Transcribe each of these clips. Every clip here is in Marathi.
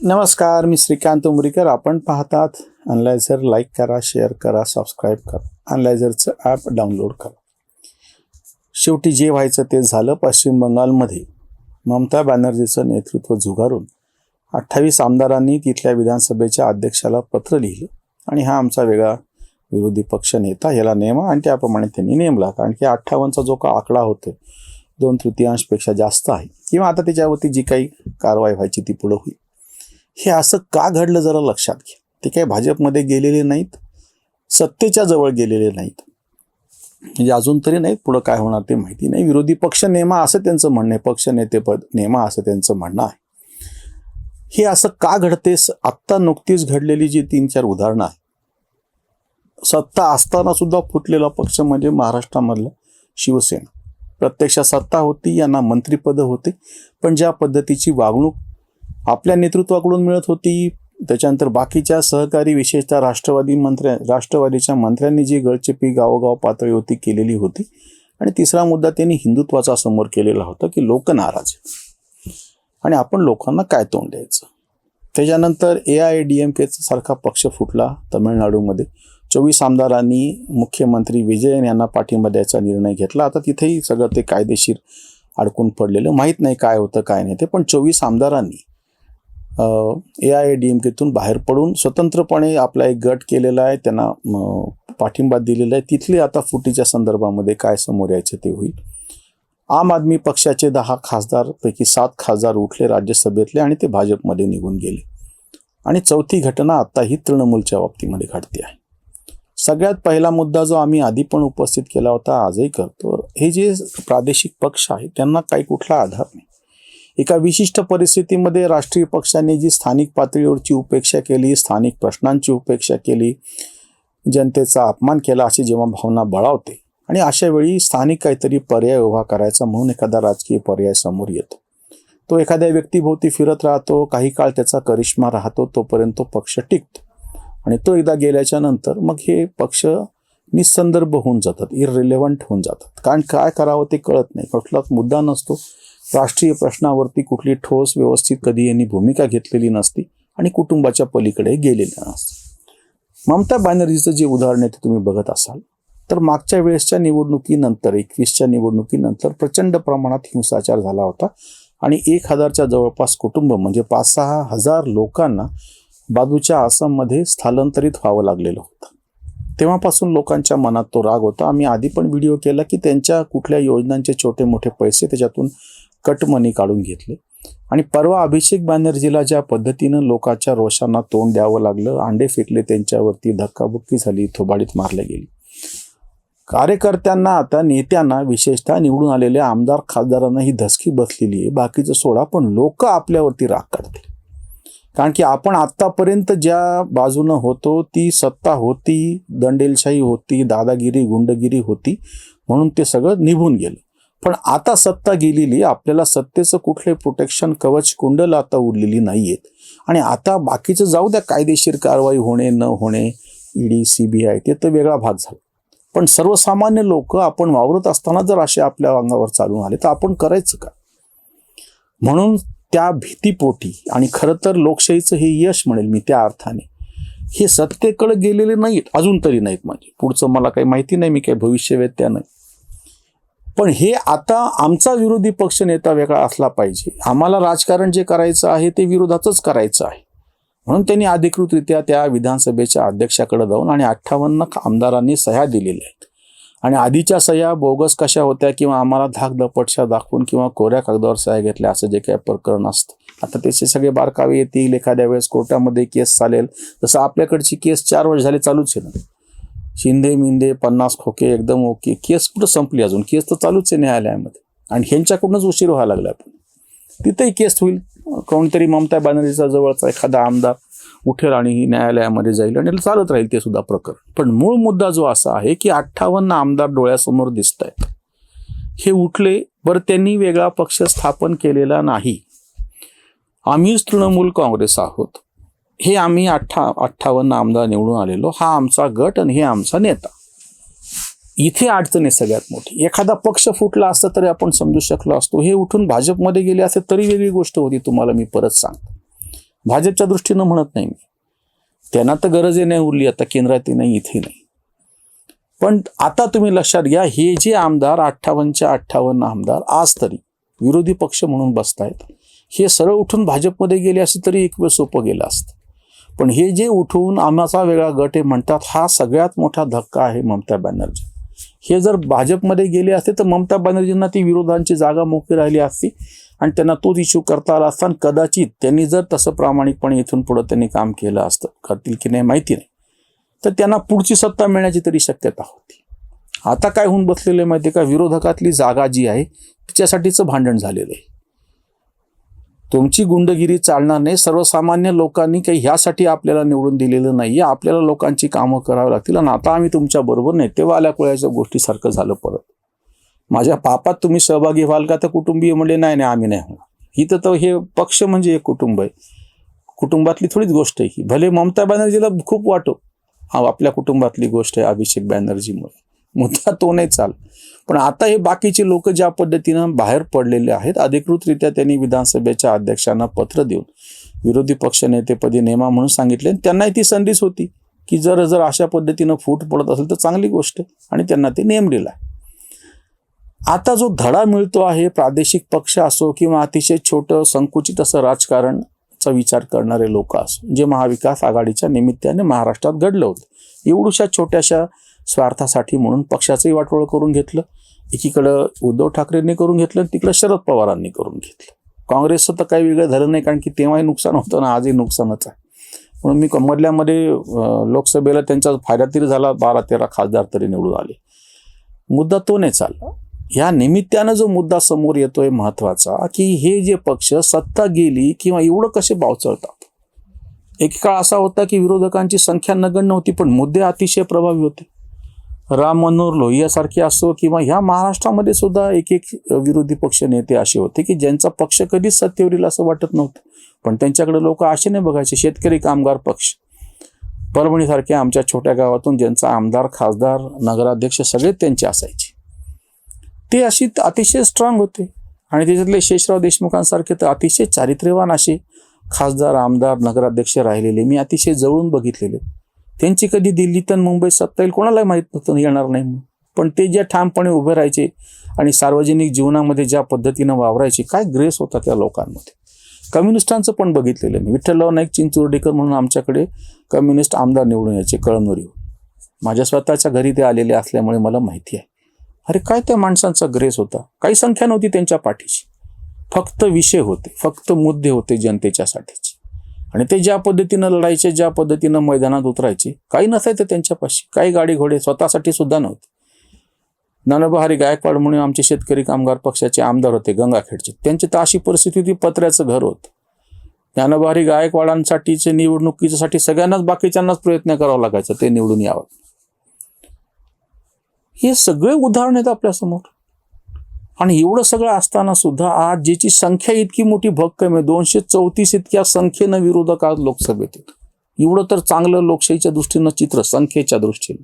नमस्कार, मी श्रीकांत उमरीकर. आपण पाहतात अनलायझर. लाईक करा, शेअर करा, सबस्क्राईब करा. अनलायझरचं ॲप डाउनलोड करा. शेवटी जे व्हायचं ते झालं. पश्चिम बंगालमध्ये ममता बॅनर्जीचं नेतृत्व झुगारून 28 आमदारांनी तिथल्या विधानसभेच्या अध्यक्षाला पत्र लिहिलं आणि हा आमचा वेगळा विरोधी पक्ष नेता याला नेमा, आणि त्याप्रमाणे त्यांनी नेमला. कारण की 58चा जो का आकडा होतो 2/3पेक्षा जास्त आहे, किंवा आता त्याच्यावरती जी काही कारवाई व्हायची ती पुढं होईल. हे असं का घडलं जरा लक्षात घ्या. ते काही भाजपमध्ये गेलेले नाहीत, सत्तेच्या जवळ गेलेले नाहीत, म्हणजे अजून तरी नाहीत. पुढं काय होणार ते माहिती नाही. विरोधी पक्ष नेमा असं त्यांचं म्हणणं आहे, पक्ष नेतेपद नेमा असं त्यांचं म्हणणं आहे. हे असं का घडते? आत्ता नुकतीच घडलेली जी 3-4 उदाहरणं आहेत. सत्ता असताना सुद्धा फुटलेला पक्ष म्हणजे महाराष्ट्रामधलं शिवसेना. प्रत्यक्षात सत्ता होती, यांना मंत्रिपद होते, पण ज्या पद्धतीची वागणूक आपल्या नेतृत्वाकडून मिळत होती, त्याच्यानंतर बाकीच्या सहकारी विशेषतः राष्ट्रवादीच्या मंत्र्यांनी जी गळचेपी गावोगाव पातळीवरती केलेली होती. आणि तिसरा मुद्दा त्यांनी हिंदुत्वाचा समोर केलेला होता की लोक नाराज आणि आपण लोकांना काय तोंड द्यायचं. त्याच्यानंतर AIADMK सारखा पक्ष फुटला तमिळनाडूमध्ये. 24 आमदारांनी मुख्यमंत्री विजयन यांना पाठिंबा द्यायचा निर्णय घेतला. आता तिथेही सगळं ते कायदेशीर अडकून पडलेलं, माहीत नाही काय होतं काय नाही ते. पण 24 आमदारांनी AIADMKतून बाहेर पडून स्वतंत्रपणे आपला एक गट केलेला आहे, त्यांना पाठिंबा दिलेला आहे. तिथले आता फुटीच्या संदर्भामध्ये काय समोर यायचं ते होईल. आम आदमी पक्षाचे 10 खासदारपैकी 7 खासदार उठले राज्यसभेतले आणि ते भाजपमध्ये निघून गेले. आणि चौथी घटना आता ही तृणमूलच्या बाबतीमध्ये घडते आहे. सगळ्यात पहिला मुद्दा जो आम्ही आधी पण उपस्थित केला होता, आजही करतो, हे जे प्रादेशिक पक्ष आहे त्यांना काही कुठला आधार नाही. एका विशिष्ट परिस्थितीमध्ये राष्ट्रीय पक्षांनी जी स्थानिक पातळीवरची उपेक्षा केली, स्थानिक प्रश्नांची उपेक्षा केली, जनतेचा अपमान केला, अशी जेव्हा भावना बळावते आणि अशा वेळी स्थानिक काहीतरी पर्याय उभा करायचा म्हणून एखादा राजकीय पर्याय समोर येतो. तो एखाद्या व्यक्तीभोवती फिरत राहतो, काही काळ त्याचा करिश्मा राहतो, तोपर्यंत तो पक्ष टिकतो. आणि तो एकदा गेल्याच्या नंतर मग हे पक्ष निसंदर्भ होऊन जातात, इररिलेव्हंट होऊन जातात. कारण काय करावं ते कळत नाही, कुठलाच मुद्दा नसतो, राष्ट्रीय प्रश्नावरती कुठली ठोस व्यवस्थित कधी यांनी भूमिका घेतलेली नसती आणि कुटुंबाच्या पलीकडे गेलेल्या नसते. ममता बॅनर्जीचं जे उदाहरण आहे ते तुम्ही बघत असाल तर मागच्या वेळेसच्या निवडणुकीनंतर 21च्या निवडणुकीनंतर प्रचंड प्रमाणात हिंसाचार झाला होता आणि 1000च्या जवळपास कुटुंब म्हणजे 5-6 हजार लोकांना बाजूच्या आसाममध्ये स्थलांतरित व्हावं लागलेलं होतं. तेव्हापासून लोकांच्या मनात तो राग होता. आम्ही आधी पण व्हिडिओ केला की त्यांच्या कुठल्या योजनांचे छोटे मोठे पैसे त्याच्यातून कटमनी काढून घेतले. आणि परवा अभिषेक बॅनर्जीला ज्या पद्धतीनं लोकांच्या रोषांना तोंड द्यावं लागलं, अंडे फेकले त्यांच्यावरती, धक्काबुक्की झाली, थोबाडीत मारले गेली. कार्यकर्त्यांना, आता नेत्यांना, विशेषतः निवडून आलेल्या आमदार खासदारांना ही धसकी बसलेली आहे. बाकीचं सोडा, पण लोक आपल्यावरती राग काढतील. कारण की आपण आत्तापर्यंत ज्या बाजूनं होतो ती सत्ता होती, दंडेलशाही होती, दादागिरी, गुंडगिरी होती, म्हणून ते सगळं निभून गेलं. पण आता सत्ता गेलेली, आपल्याला सत्तेचं कुठले प्रोटेक्शन कवच कुंडल आता उरलेली नाहीयेत. आणि आता बाकीचं जाऊ द्या, कायदेशीर कारवाई होणे न होणे, ED CBI ते तर वेगळा भाग झाला. पण सर्वसामान्य लोक आपण वावरत असताना जर असे आपल्या अंगावर चालून आले तर आपण करायचं का? म्हणून त्या भीतीपोटी, आणि खरं तर लोकशाहीचं हे यश म्हणेल मी त्या अर्थाने, हे सत्तेकडे गेलेले नाहीत अजून तरी नाहीत. म्हणजे पुढचं मला काही माहिती नाही, मी काही भविष्यवेत्या नाही. पण हे आता आमचा विरोधी पक्ष नेता वेगळा असला पाहिजे. आम्हाला राजकारण जे करायचं आहे ते विरोधाचंच करायचं आहे. म्हणून त्यांनी अधिकृतरित्या त्या विधानसभेच्या अध्यक्षाकडे जाऊन आणि 58 आमदारांनी सह्या दिलेल्या आहेत. आणि आधीच्या सह्या बोगस कशा होत्या किंवा आम्हाला धाकधपटशा दाखवून किंवा कोऱ्या कागदावर सह्या घेतल्या असं जे काही प्रकरण असतं, आता त्याचे सगळे बारकावे येतील. एखाद्या वेळेस कोर्टामध्ये केस चालेल, जसं आपल्याकडची केस 4 वर्ष झाले चालूच आहे ना. शिंदे मिंदे 50 खोके एकदम ओके, केस कुठं संपली? अजून केस तर चालूच आहे न्यायालयामध्ये. आणि ह्यांच्याकडूनच उशीर व्हायला लागला. पण तिथेही केस होईल. कोणतरी ममता बॅनर्जीचा जवळचा एखादा आमदार उठेल आणि न्यायालयामध्ये जाईल आणि चालत राहील ते सुद्धा प्रकरण. पण मूळ मुद्दा जो असा आहे की 58 आमदार डोळ्यासमोर दिसत आहेत. हे उठले, बरं त्यांनी वेगळा पक्ष स्थापन केलेला नाही. आम्हीच तृणमूल काँग्रेस आहोत, हे आम्ही 58 आमदार निवडून आलेलो, हा आमचा गट आणि हे आमचा नेता. इथे अडचण आहे सगळ्यात मोठी. एखादा पक्ष फुटला असता तरी आपण समजू शकलो असतो. हे उठून भाजपमध्ये गेले असते तरी वेगळी गोष्ट होती. तुम्हाला मी परत सांगतो, भाजपच्या दृष्टीनं म्हणत नाही मी, त्यांना तर गरजही नाही उरली आता, केंद्रातही नाही इथे नाही. पण आता तुम्ही लक्षात घ्या, हे जे आमदार 58च्या 58 आमदार आज तरी विरोधी पक्ष म्हणून बसतायत, हे सरळ उठून भाजपमध्ये गेले असते तरी एक वेळ सोपं गेलं असतं. पण हे जे उठून आम्हाचा वेगळा गट आहे म्हणतात, हा सगळ्यात मोठा धक्का आहे ममता बॅनर्जी. हे जर भाजपमध्ये गेले असते तर ममता बॅनर्जींना ती विरोधांची जागा मोकळी राहिली असती आणि त्यांना तोच इश्यू करता आला असता. कदाचित त्यांनी जर तसं प्रामाणिकपणे इथून पुढे त्यांनी काम केलं असतं, करतील की नाही माहिती नाही, तर त्यांना पुढची सत्ता मिळण्याची तरी शक्यता होती. आता काय होऊन बसलेलं माहिती आहे का, विरोधकातली जागा जी आहे तिच्यासाठीचं भांडण झालेलं आहे. तुमची गुंडगिरी चालणार नाही. सर्वसामान्य लोकांनी काही ह्यासाठी आपल्याला निवडून दिलेलं नाही, आपल्याला लोकांची कामं करावी लागतील आणि आता आम्ही तुमच्या बरोबर नाही, तेव्हा आल्या कोळ्याच्या गोष्टीसारखं झालं. परत माझ्या पापात तुम्ही सहभागी व्हाल का, तर कुटुंबीय म्हणले नाही आम्ही नाही होणार. ही तर हे पक्ष म्हणजे एक कुटुंब आहे, कुटुंबातली थोडीच गोष्ट आहे ही. भले ममता बॅनर्जीला खूप वाटो आपल्या कुटुंबातली गोष्ट आहे अभिषेक बॅनर्जीमुळे, मुद्दा तो नाही चाल. पण आता हे बाकीचे लोक ज्या पद्धतीनं बाहेर पडलेले आहेत, अधिकृतरित्या त्यांनी विधानसभेच्या अध्यक्षांना पत्र देऊन विरोधी पक्ष नेतेपदी नेमा म्हणून सांगितले. त्यांनाही ती संधीच होती की जर अशा पद्धतीनं फूट पडत असेल तर चांगली गोष्ट आहे, आणि त्यांना ते नेम दिला. आता जो धडा मिळतो आहे, प्रादेशिक पक्ष असो किंवा अतिशय छोटं संकुचित असं राजकारणचा विचार करणारे लोक असो, जे महाविकास आघाडीच्या निमित्ताने महाराष्ट्रात घडलं होतं, एवढ्याशा छोट्याशा स्वार्थासाठी म्हणून पक्षाचंही वाटोळं करून घेतलं. एकीकडं उद्धव ठाकरेंनी करून घेतलं, तिकडं शरद पवारांनी करून घेतलं. काँग्रेसचं तर काही वेगळं झालं नाही, कारण की तेव्हाही नुकसान होतं ना, आजही नुकसानच आहे. म्हणून मी मधल्यामध्ये लोकसभेला त्यांचा फायदा तरी झाला, 12-13 खासदार तरी निवडून आले. मुद्दा तो नाही चालला. या निमित्तानं जो मुद्दा समोर येतोय महत्वाचा, की हे जे पक्ष सत्ता गेली किंवा एवढं कसे बावचळतात. एक काळ असा होता की विरोधकांची संख्या नगण्य होती, पण मुद्दे अतिशय प्रभावी होते. राम मनोहर लोहियासारखे असो किंवा ह्या महाराष्ट्रामध्ये सुद्धा एक विरोधी पक्ष नेते असे होते की ज्यांचा पक्ष कधीच सत्तेवर येईल असं वाटत नव्हतं, पण त्यांच्याकडे लोक आशेने बघायचे. शेतकरी कामगार पक्ष, परभणीसारख्या आमच्या छोट्या गावातून ज्यांचा आमदार, खासदार, नगराध्यक्ष सगळे त्यांचे असायचे, ते अशी अतिशय स्ट्रॉंग होते. आणि त्याच्यातले शेषराव देशमुखांसारखे तर अतिशय चारित्र्यवान असे खासदार, आमदार, नगराध्यक्ष राहिलेले मी अतिशय जवळून बघितलेले. त्यांची कधी दिल्लीत आणि मुंबईत सत्ता येईल कोणालाही माहीत नव्हतं, येणार नाही म्हणून, पण ते जे ठामपणे उभे राहायचे आणि सार्वजनिक जीवनामध्ये ज्या पद्धतीनं वावरायचे, काय ग्रेस होता त्या लोकांमध्ये. कम्युनिस्टांचं पण बघितलेलं मी. विठ्ठलराव नाईक चिंचोर्डीकर म्हणून आमच्याकडे कम्युनिस्ट आमदार निवडून यायचे कळमनुरीहून. माझ्या स्वतःच्या घरी ते आलेले असल्यामुळे मला माहिती आहे. अरे काय त्या माणसांचा ग्रेस होता. काही संख्या नव्हती त्यांच्या पाठीची, फक्त विषय होते, फक्त मुद्दे होते जनतेच्यासाठीचे. आणि ते ज्या पद्धतीनं लढायचे, ज्या पद्धतीनं मैदानात उतरायचे, काही नसायचं त्यांच्यापाशी, काही गाडी घोडे स्वतःसाठी सुद्धा नव्हते. ज्ञानोबा हरी गायकवाड म्हणून आमचे शेतकरी कामगार पक्षाचे आमदार होते गंगाखेडचे, त्यांची तर अशी परिस्थिती होती, पत्र्याचं घर होतं. ज्ञानोबा हरी गायकवाडांसाठीचे निवडणुकीसाठी सगळ्यांनाच बाकीच्यांनाच प्रयत्न करावा लागायचा ते निवडून यावं. हे सगळे उदाहरण आहेत आपल्यासमोर. आणि एवढं सगळं असताना सुद्धा आज ज्याची संख्या इतकी मोठी भक्कम आहे, 234 इतक्या संख्येनं विरोधक आज लोकसभेत आहेत. एवढं तर चांगलं लोकशाहीच्या दृष्टीनं चित्र, संख्येच्या दृष्टीनं,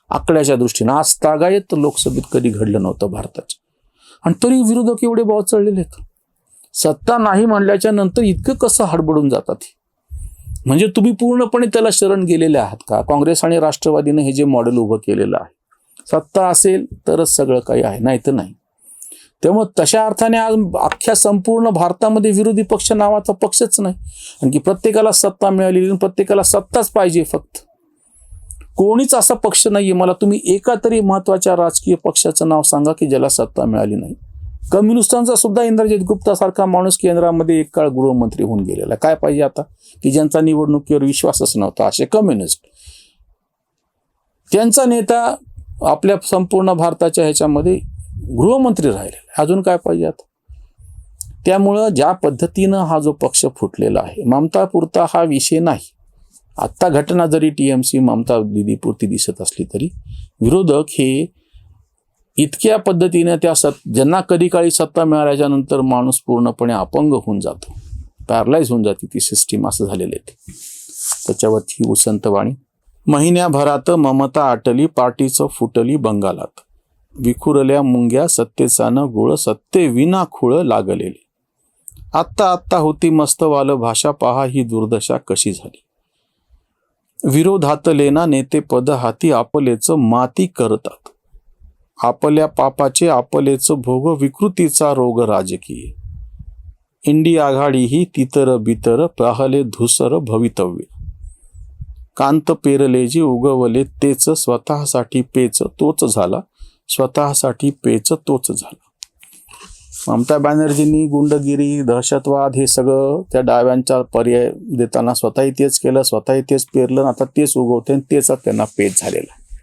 आकड्याच्या दृष्टीनं आज तागायत लोकसभेत कधी घडलं नव्हतं भारताच्या. आणि तरी विरोधक एवढे बावचळलेले आहेत. सत्ता नाही म्हणल्याच्या नंतर इतकं कसं हडबडून जातात. म्हणजे तुम्ही पूर्णपणे त्याला शरण गेलेले आहात का? काँग्रेस आणि राष्ट्रवादीनं हे जे मॉडेल उभं केलेलं आहे, सत्ता असेल तरच सगळं काही आहे, नाही तर नाही. त्यामुळे तशा अर्थाने आज अख्ख्या संपूर्ण भारतामध्ये विरोधी पक्ष नावाचा पक्षच नाही. आणखी प्रत्येकाला सत्ता मिळालेली, प्रत्येकाला सत्ताच पाहिजे. फक्त कोणीच असा पक्ष नाहीये, मला तुम्ही एका तरी महत्वाच्या राजकीय पक्षाचं नाव सांगा की ज्याला सत्ता मिळाली नाही. कम्युनिस्टांचा सुद्धा इंद्रजित गुप्तासारखा माणूस केंद्रामध्ये एक काळ गृहमंत्री होऊन गेलेला. काय पाहिजे आता, की ज्यांचा निवडणुकीवर विश्वासच नव्हता असे कम्युनिस्ट, त्यांचा नेता आपल्या संपूर्ण भारताच्या ह्याच्यामध्ये गृहमंत्री राहिले. अजून काय पाहिजे आता. त्यामुळं ज्या पद्धतीनं हा जो पक्ष फुटलेला आहे, ममता पुरता हा विषय नाही. आत्ता घटना जरी टीएमसी ममता दिदीपुरती दिसत असली तरी विरोधक हे इतक्या पद्धतीने ज्यांना कधी काळी सत्ता मिळाल्याच्या नंतर माणूस पूर्णपणे अपंग होऊन जातो, पॅरलाइज होऊन जाते ती सिस्टीम, असं झालेलं आहे. त्याच्यावरती उसंतवाणी. महिन्याभरात ममता आटली, पार्टीचं फुटली बंगालात. विखुरल्या मुंग्या सत्तेचा न गुळ, सत्ते विना खुळ लागलेले. आत्ता आत्ता होती मस्त वाल भाषा, पहा ही दुर्दशा कशी झाली. विरोधातलेना नेते पद हाती, आपलेच माती करतात. आपल्या पापाचे आपलेच भोग, विकृतीचा रोग राजकीय. इंडी आघाडी ही तितर बितर, पाहले धुसर भवितव्य. कांत पेरले जे उगवले तेच, स्वतःसाठी पेच तोच झाला, स्वतःसाठी पेच तोच झाला. ममता बॅनर्जींनी गुंडगिरी, दहशतवाद हे सगळं त्या डाव्यांचा पर्याय देताना स्वतःही तेच केलं, स्वतःही तेच पेरलं, आता तेच उगवते आणि तेच त्यांना पेच झालेलं आहे.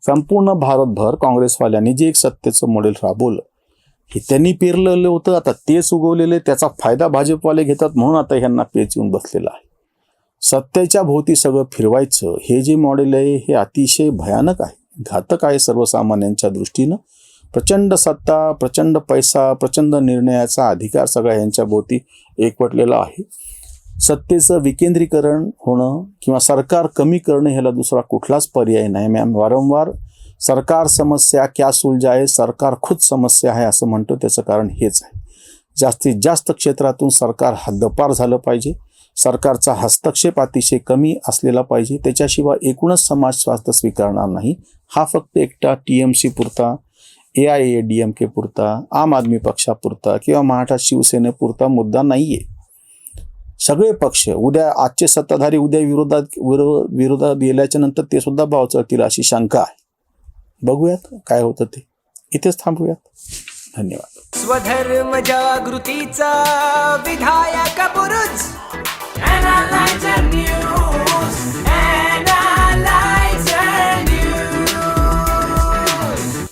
संपूर्ण भारतभर काँग्रेसवाल्यांनी जे एक सत्तेचं मॉडेल राबवलं हे त्यांनी पेरलेलं होतं, आता तेच उगवलेले, त्याचा फायदा भाजपवाले घेतात म्हणून आता ह्यांना पेच येऊन बसलेला आहे. सत्तेच्या भोवती सगळं फिरवायचं हे जे मॉडेल आहे हे अतिशय भयानक आहे, घातक आहे सर्वसामान्यांच्या दृष्टीनं. प्रचंड सत्ता, प्रचंड पैसा, प्रचंड निर्णयाचा अधिकार सगळा यांच्या भोवती एकवटलेला आहे. सत्तेचं विकेंद्रीकरण होणं किंवा सरकार कमी करणं ह्याला दुसरा कुठलाच पर्याय नाही. मॅम वारंवार सरकार समस्या क्या सुलझाए, सरकार खुद समस्या आहे असं म्हणतो. त्याचं कारण हेच आहे, जास्तीत जास्त क्षेत्रातून सरकार हद्दपार झालं पाहिजे, सरकारचा हस्तक्षेप अतिशय कमी असलेला पाहिजे. त्याच्याशिवाय एकूणच समाज स्वास्थ्य स्वीकारणार नाही. हा फक्त एकटा TMC पुरता, AIADMK पुरता, आम आदमी पक्षापुरता किंवा मराठा शिवसेनेपुरता मुद्दा नाहीये. सगळे पक्ष उद्या, आजचे सत्ताधारी उद्या विरोधात गेल्याच्या नंतर ते सुद्धा भाव चढतील अशी शंका आहे. बघूयात काय होतं ते. इथेच थांबूयात. धन्यवाद. स्वधर्म जागृतीचा विधायक बुरुज, Analyzer News.